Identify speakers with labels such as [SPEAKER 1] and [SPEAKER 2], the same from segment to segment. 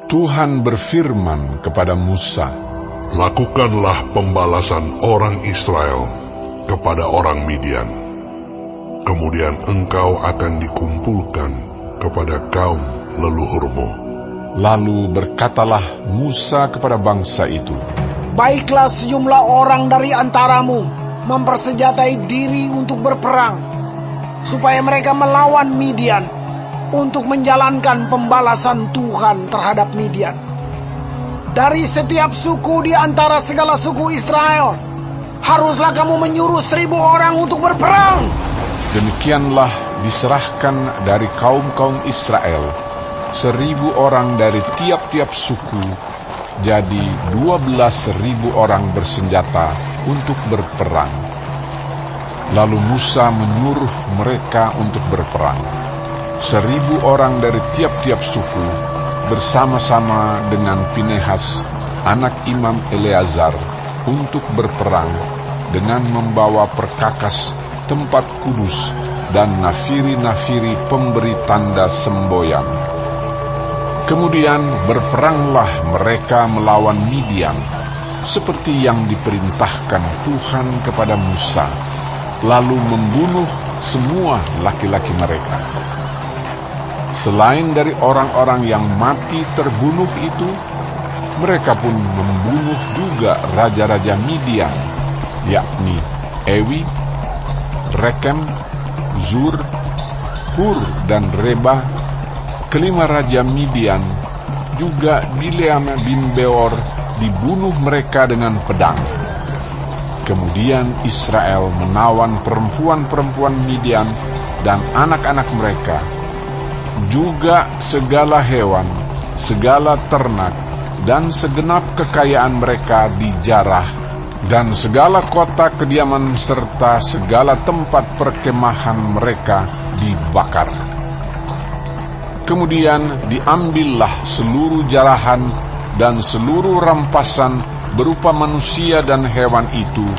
[SPEAKER 1] Tuhan berfirman kepada Musa,
[SPEAKER 2] "Lakukanlah pembalasan orang Israel kepada orang Midian. Kemudian engkau akan dikumpulkan kepada kaum leluhurmu."
[SPEAKER 1] Lalu berkatalah Musa kepada bangsa itu,
[SPEAKER 3] "Baiklah sejumlah orang dari antaramu mempersenjatai diri untuk berperang, supaya mereka melawan Midian, untuk menjalankan pembalasan Tuhan terhadap Midian. Dari setiap suku di antara segala suku Israel, haruslah kamu menyuruh 1.000 orang untuk berperang."
[SPEAKER 1] Demikianlah diserahkan dari kaum-kaum Israel 1.000 orang dari tiap-tiap suku, jadi 12.000 orang bersenjata untuk berperang. Lalu Musa menyuruh mereka untuk berperang. 1.000 orang dari tiap-tiap suku bersama-sama dengan Finehas, anak Imam Eleazar, untuk berperang dengan membawa perkakas tempat kudus dan nafiri-nafiri pemberi tanda semboyan. Kemudian berperanglah mereka melawan Midian, seperti yang diperintahkan Tuhan kepada Musa, lalu membunuh semua laki-laki mereka. Selain dari orang-orang yang mati terbunuh itu, mereka pun membunuh juga raja-raja Midian, yakni Ewi, Rekem, Zur, Hur, dan Reba, kelima raja Midian. Juga Bileam bin Beor dibunuh mereka dengan pedang. Kemudian Israel menawan perempuan-perempuan Midian dan anak-anak mereka, juga segala hewan, segala ternak, dan segenap kekayaan mereka dijarah, dan segala kota kediaman serta segala tempat perkemahan mereka dibakar. Kemudian diambillah seluruh jarahan dan seluruh rampasan berupa manusia dan hewan itu,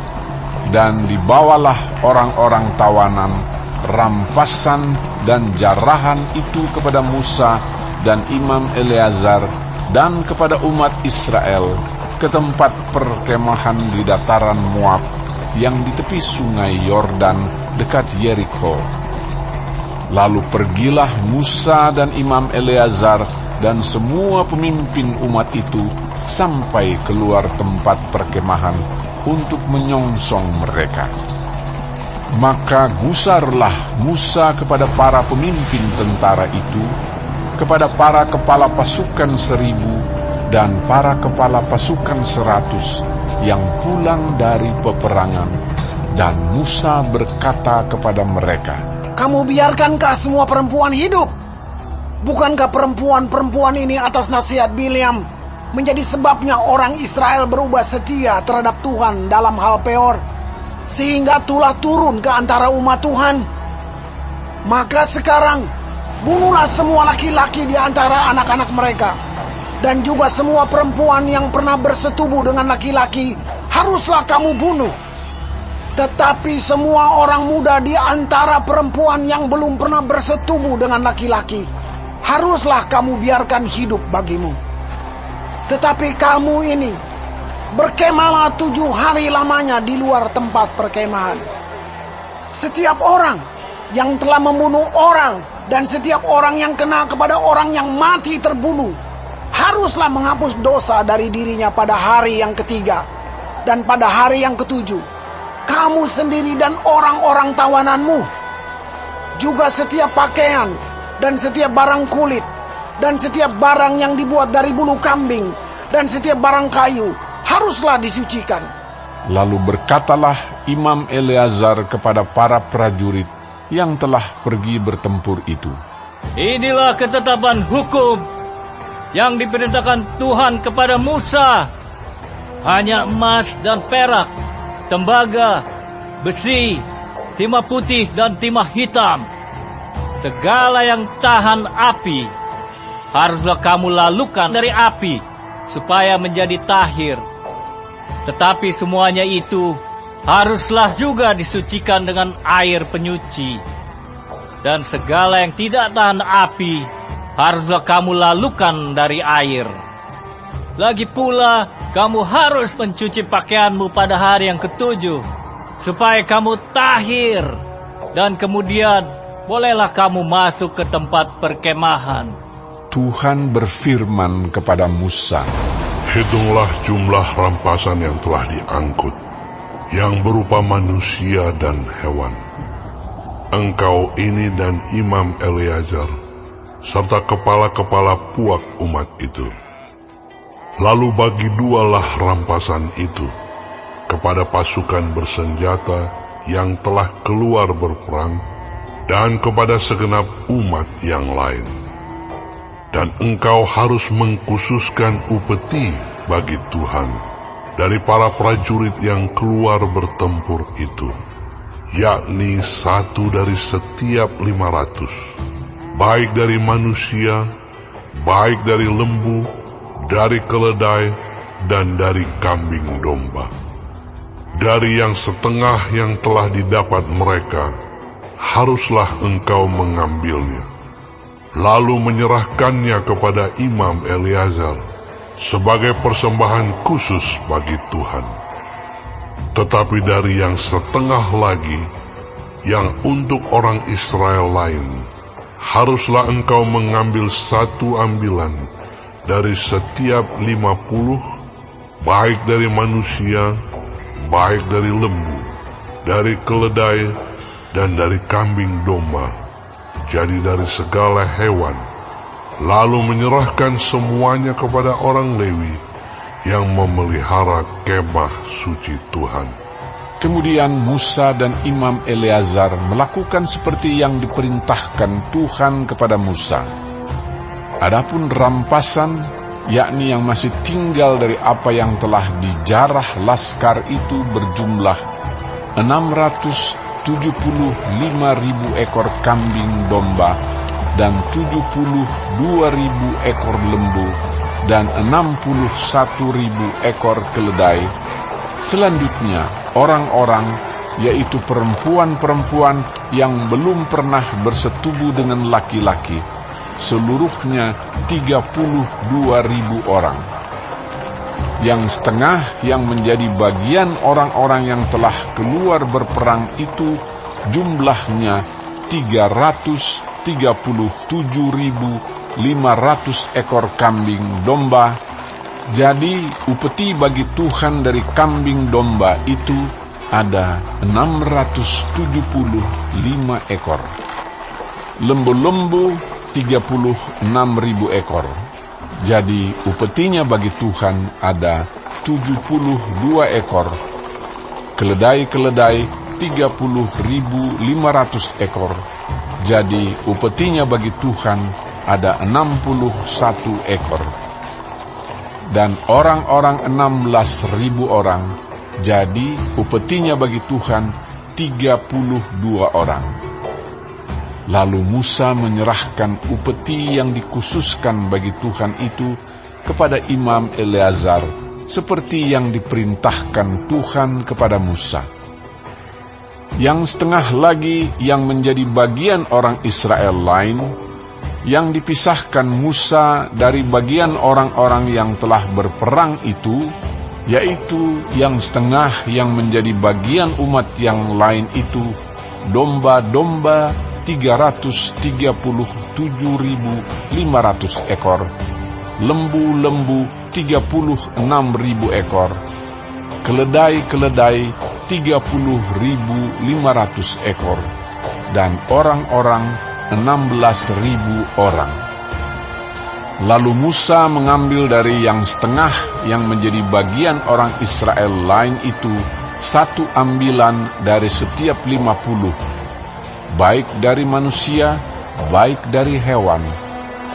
[SPEAKER 1] dan dibawalah orang-orang tawanan, rampasan dan jarahan itu kepada Musa dan Imam Eleazar dan kepada umat Israel ke tempat perkemahan di dataran Moab yang di tepi sungai Yordan dekat Yeriko. Lalu pergilah Musa dan Imam Eleazar dan semua pemimpin umat itu sampai keluar tempat perkemahan untuk menyongsong mereka. Maka gusarlah Musa kepada para pemimpin tentara itu, kepada para kepala pasukan 1.000 dan para kepala pasukan 100 yang pulang dari peperangan. Dan Musa berkata kepada mereka,
[SPEAKER 3] "Kamu biarkankah semua perempuan hidup? Bukankah perempuan-perempuan ini atas nasihat Bileam menjadi sebabnya orang Israel berubah setia terhadap Tuhan dalam hal Peor, sehingga tulah turun ke antara umat Tuhan? Maka sekarang bunuhlah semua laki-laki di antara anak-anak mereka, dan juga semua perempuan yang pernah bersetubuh dengan laki-laki haruslah kamu bunuh. Tetapi semua orang muda di antara perempuan yang belum pernah bersetubuh dengan laki-laki haruslah kamu biarkan hidup bagimu. Tetapi kamu ini berkemahlah 7 hari lamanya di luar tempat perkemahan. Setiap orang yang telah membunuh orang dan setiap orang yang kena kepada orang yang mati terbunuh haruslah menghapus dosa dari dirinya pada hari yang ketiga. Dan pada hari yang ketujuh, kamu sendiri dan orang-orang tawananmu, juga setiap pakaian dan setiap barang kulit dan setiap barang yang dibuat dari bulu kambing dan setiap barang kayu haruslah disucikan."
[SPEAKER 1] Lalu berkatalah Imam Eleazar kepada para prajurit yang telah pergi bertempur itu,
[SPEAKER 4] "Inilah ketetapan hukum yang diperintahkan Tuhan kepada Musa. Hanya emas dan perak, tembaga, besi, timah putih dan timah hitam, segala yang tahan api, haruslah kamu lalukan dari api supaya menjadi tahir. Tetapi semuanya itu haruslah juga disucikan dengan air penyuci. Dan segala yang tidak tahan api haruslah kamu lalukan dari air. Lagi pula, kamu harus mencuci pakaianmu pada hari yang ketujuh, supaya kamu tahir, dan kemudian bolehlah kamu masuk ke tempat perkemahan.
[SPEAKER 1] Tuhan berfirman kepada Musa,
[SPEAKER 2] Hitunglah jumlah rampasan yang telah diangkut, yang berupa manusia dan hewan. Engkau ini dan Imam Eleazar, serta kepala-kepala puak umat itu. Lalu bagi dualah rampasan itu kepada pasukan bersenjata yang telah keluar berperang, dan kepada segenap umat yang lain. Dan engkau harus mengkhususkan upeti bagi Tuhan dari para prajurit yang keluar bertempur itu, yakni 1 dari setiap 500, baik dari manusia, baik dari lembu, dari keledai, dan dari kambing domba. Dari yang setengah yang telah didapat mereka, haruslah engkau mengambilnya, lalu menyerahkannya kepada Imam Eleazar sebagai persembahan khusus bagi Tuhan. Tetapi dari yang setengah lagi, yang untuk orang Israel lain, haruslah engkau mengambil 1 ambilan dari setiap 50, baik dari manusia, baik dari lembu, dari keledai, dan dari kambing domba, jadi dari segala hewan, lalu menyerahkan semuanya kepada orang Lewi yang memelihara kemah suci Tuhan.
[SPEAKER 1] Kemudian Musa dan Imam Eleazar melakukan seperti yang diperintahkan Tuhan kepada Musa. Adapun rampasan, yakni yang masih tinggal dari apa yang telah dijarah laskar itu, berjumlah 675.000 ekor kambing domba dan 72.000 ekor lembu dan 61.000 ekor keledai. Selanjutnya orang-orang, yaitu perempuan-perempuan yang belum pernah bersetubuh dengan laki-laki, seluruhnya 32.000 orang. Yang setengah yang menjadi bagian orang-orang yang telah keluar berperang itu jumlahnya 337.500 ekor kambing domba. Jadi upeti bagi Tuhan dari kambing domba itu ada 675 ekor. Lembu-lembu 36.000 ekor. Jadi upetinya bagi Tuhan ada 72 ekor. Keledai-keledai 30.500 ekor. Jadi upetinya bagi Tuhan ada 61 ekor. Dan orang-orang 16.000 orang. Jadi upetinya bagi Tuhan 32 orang. Lalu Musa menyerahkan upeti yang dikhususkan bagi Tuhan itu kepada Imam Eleazar, seperti yang diperintahkan Tuhan kepada Musa. Yang setengah lagi yang menjadi bagian orang Israel lain, yang dipisahkan Musa dari bagian orang-orang yang telah berperang itu, yaitu yang setengah yang menjadi bagian umat yang lain itu, domba-domba 337.500 ekor, lembu-lembu 36.000 ekor, keledai-keledai 30.500 ekor, dan orang-orang 16.000 orang. Lalu Musa mengambil dari yang setengah yang menjadi bagian orang Israel lain itu 1 ambilan dari setiap 50, baik dari manusia, baik dari hewan.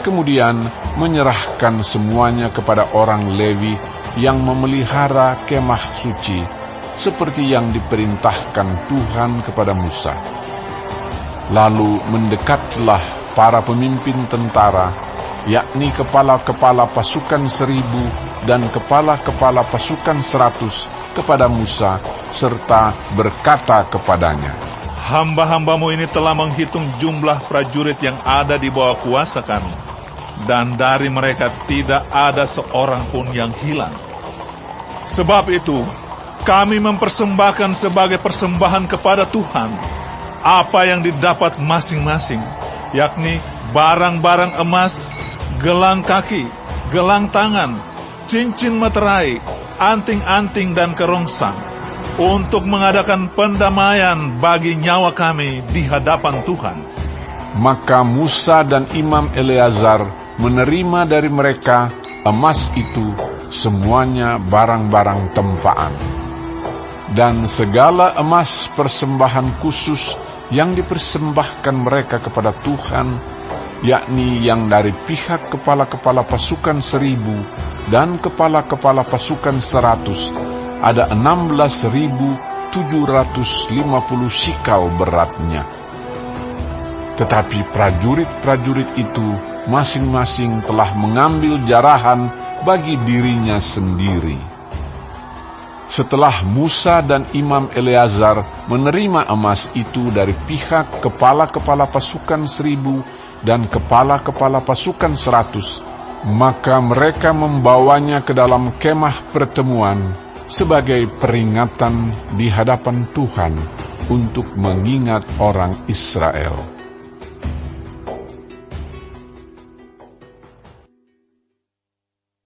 [SPEAKER 1] Kemudian menyerahkan semuanya kepada orang Lewi yang memelihara kemah suci, seperti yang diperintahkan Tuhan kepada Musa. Lalu mendekatlah para pemimpin tentara, yakni kepala-kepala pasukan 1.000 dan kepala-kepala pasukan 100 kepada Musa, serta berkata kepadanya,
[SPEAKER 5] Hamba-hambamu ini telah menghitung jumlah prajurit yang ada di bawah kuasa kami, dan dari mereka tidak ada seorang pun yang hilang. Sebab itu, kami mempersembahkan sebagai persembahan kepada Tuhan apa yang didapat masing-masing, yakni barang-barang emas, gelang kaki, gelang tangan, cincin materai, anting-anting dan kerongsang, untuk mengadakan pendamaian bagi nyawa kami di hadapan Tuhan.
[SPEAKER 1] Maka Musa dan Imam Eleazar menerima dari mereka emas itu semuanya barang-barang tempaan, dan segala emas persembahan khusus yang dipersembahkan mereka kepada Tuhan, yakni yang dari pihak kepala-kepala pasukan 1.000 dan kepala-kepala pasukan 100, ada 16.750 sikal beratnya. Tetapi prajurit-prajurit itu masing-masing telah mengambil jarahan bagi dirinya sendiri. Setelah Musa dan Imam Eleazar menerima emas itu dari pihak kepala-kepala pasukan 1.000 dan kepala-kepala pasukan 100, maka mereka membawanya ke dalam kemah pertemuan sebagai peringatan di hadapan Tuhan untuk mengingat orang Israel.